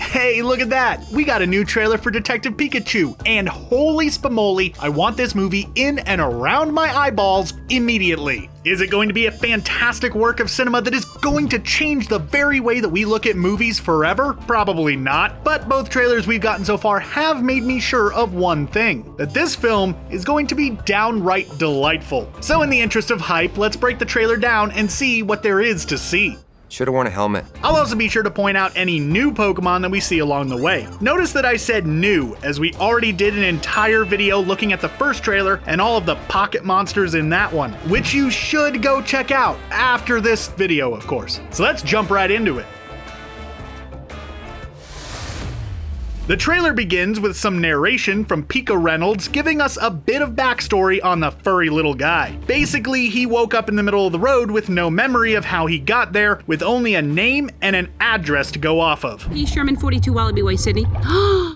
Hey, look at that! We got a new trailer for Detective Pikachu, and holy spamoli, I want this movie in and around my eyeballs immediately. Is it going to be a fantastic work of cinema that is going to change the very way that we look at movies forever? Probably not, but both trailers we've gotten so far have made me sure of one thing, that this film is going to be downright delightful. So in the interest of hype, let's break the trailer down and see what there is to see. Should've worn a helmet. I'll also be sure to point out any new Pokemon that we see along the way. Notice that I said new, as we already did an entire video looking at the first trailer and all of the pocket monsters in that one, which you should go check out after this video, of course. So let's jump right into it. The trailer begins with some narration from Pika Reynolds giving us a bit of backstory on the furry little guy. Basically, he woke up in the middle of the road with no memory of how he got there, with only a name and an address to go off of. East Sherman 42 Wallaby Way, Sydney.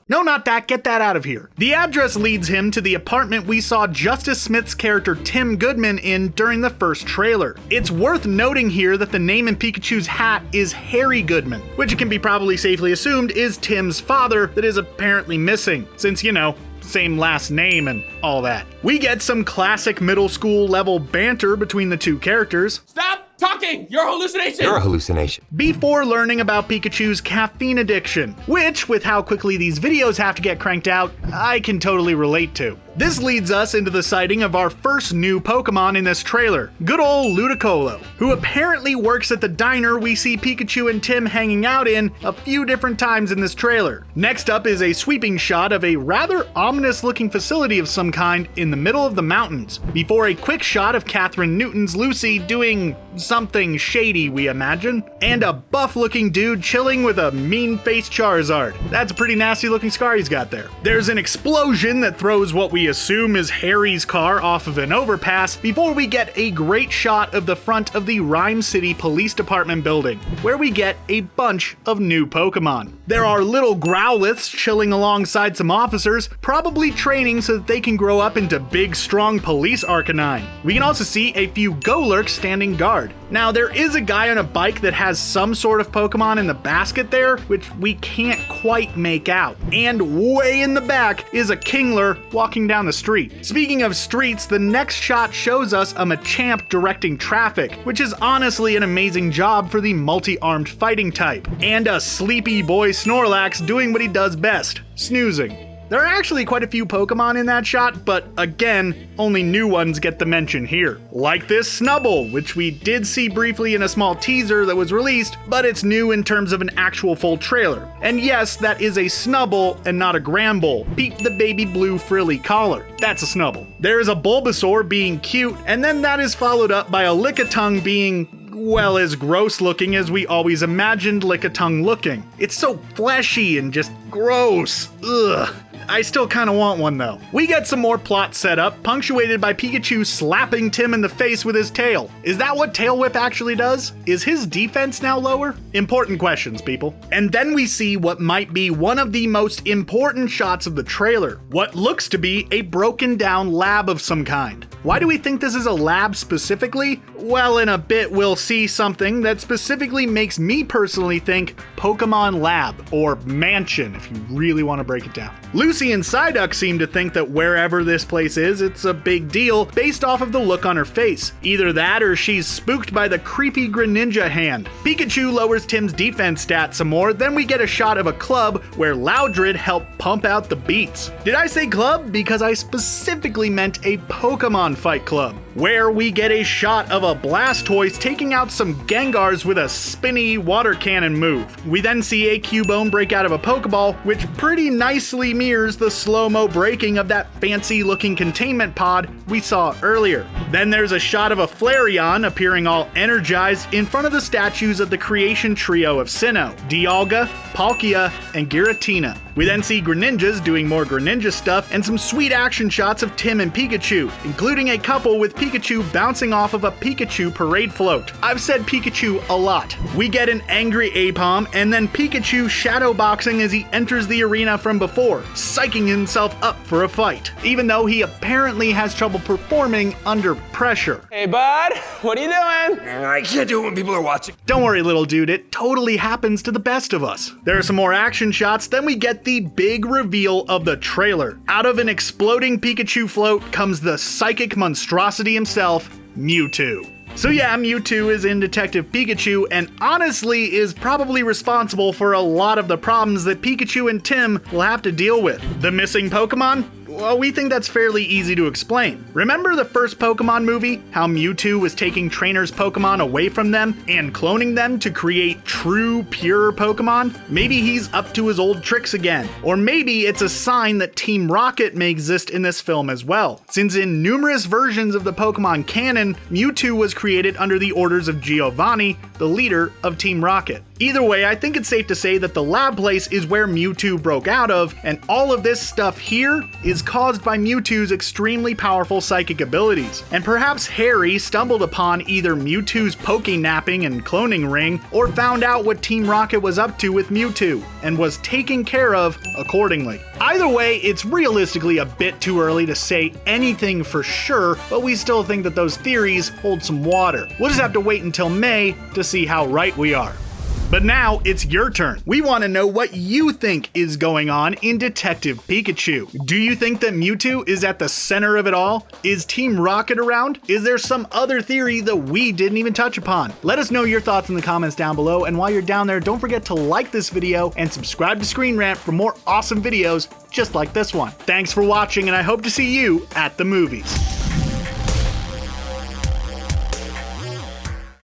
No, not that. Get that out of here. The address leads him to the apartment we saw Justice Smith's character Tim Goodman in during the first trailer. It's worth noting here that the name in Pikachu's hat is Harry Goodman, which it can be probably safely assumed is Tim's father that is apparently missing, since, you know, same last name and all that. We get some classic middle school level banter between the two characters. Stop talking! You're a hallucination! You're a hallucination. Before learning about Pikachu's caffeine addiction, which, with how quickly these videos have to get cranked out, I can totally relate to. This leads us into the sighting of our first new Pokemon in this trailer, good old Ludicolo, who apparently works at the diner we see Pikachu and Tim hanging out in a few different times in this trailer. Next up is a sweeping shot of a rather ominous looking facility of some kind in the middle of the mountains, before a quick shot of Catherine Newton's Lucy doing something shady, we imagine, and a buff looking dude chilling with a mean-faced Charizard. That's a pretty nasty looking scar he's got there. There's an explosion that throws what we assume is Harry's car off of an overpass before we get a great shot of the front of the Rhyme City Police Department building, where we get a bunch of new Pokemon. There are little Growliths chilling alongside some officers, probably training so that they can grow up into big, strong police Arcanine. We can also see a few Golurks standing guard. Now, there is a guy on a bike that has some sort of Pokemon in the basket there, which we can't quite make out. And way in the back is a Kingler walking down the street. Speaking of streets, the next shot shows us a Machamp directing traffic, which is honestly an amazing job for the multi-armed fighting type. And a sleepy boy Snorlax doing what he does best, snoozing. There are actually quite a few Pokemon in that shot, but again, only new ones get the mention here. Like this Snubbull, which we did see briefly in a small teaser that was released, but it's new in terms of an actual full trailer. And yes, that is a Snubbull and not a Grambull. Peep the baby blue frilly collar. That's a Snubbull. There is a Bulbasaur being cute, and then that is followed up by a Lickitung being, well, as gross looking as we always imagined Lickitung looking. It's so fleshy and just gross. Ugh. I still kind of want one though. We get some more plot setup, punctuated by Pikachu slapping Tim in the face with his tail. Is that what Tail Whip actually does? Is his defense now lower? Important questions, people. And then we see what might be one of the most important shots of the trailer. What looks to be a broken down lab of some kind. Why do we think this is a lab specifically? Well, in a bit we'll see something that specifically makes me personally think Pokemon Lab, or Mansion if you really want to break it down. Lucy and Psyduck seem to think that wherever this place is, it's a big deal based off of the look on her face. Either that or she's spooked by the creepy Greninja hand. Pikachu lowers Tim's defense stats some more, then we get a shot of a club where Loudred helped pump out the beats. Did I say club? Because I specifically meant a Pokemon Fight Club, where we get a shot of a Blastoise taking out some Gengars with a spinny water cannon move. We then see a Cubone break out of a Pokeball, which pretty nicely mirrors the slow-mo breaking of that fancy-looking containment pod we saw earlier. Then there's a shot of a Flareon appearing all energized in front of the statues of the creation trio of Sinnoh, Dialga, Palkia, and Giratina. We then see Greninjas doing more Greninja stuff and some sweet action shots of Tim and Pikachu, including a couple with Pikachu bouncing off of a Pikachu parade float. I've said Pikachu a lot. We get an angry Apom, and then Pikachu shadowboxing as he enters the arena from before, psyching himself up for a fight, even though he apparently has trouble performing under pressure. Hey, bud, what are you doing? I can't do it when people are watching. Don't worry, little dude, it totally happens to the best of us. There are some more action shots, then we get the big reveal of the trailer. Out of an exploding Pikachu float comes the psychic monstrosity himself, Mewtwo. So yeah, Mewtwo is in Detective Pikachu and honestly is probably responsible for a lot of the problems that Pikachu and Tim will have to deal with. The missing Pokémon? Well, we think that's fairly easy to explain. Remember the first Pokemon movie? How Mewtwo was taking trainers' Pokemon away from them and cloning them to create true, pure Pokemon? Maybe he's up to his old tricks again. Or maybe it's a sign that Team Rocket may exist in this film as well, since in numerous versions of the Pokemon canon, Mewtwo was created under the orders of Giovanni, the leader of Team Rocket. Either way, I think it's safe to say that the lab place is where Mewtwo broke out of, and all of this stuff here is caused by Mewtwo's extremely powerful psychic abilities. And perhaps Harry stumbled upon either Mewtwo's Poké-napping and cloning ring, or found out what Team Rocket was up to with Mewtwo, and was taken care of accordingly. Either way, it's realistically a bit too early to say anything for sure, but we still think that those theories hold some water. We'll just have to wait until May to see how right we are. But now it's your turn. We want to know what you think is going on in Detective Pikachu. Do you think that Mewtwo is at the center of it all? Is Team Rocket around? Is there some other theory that we didn't even touch upon? Let us know your thoughts in the comments down below, and while you're down there, don't forget to like this video and subscribe to ScreenRant for more awesome videos just like this one. Thanks for watching, and I hope to see you at the movies.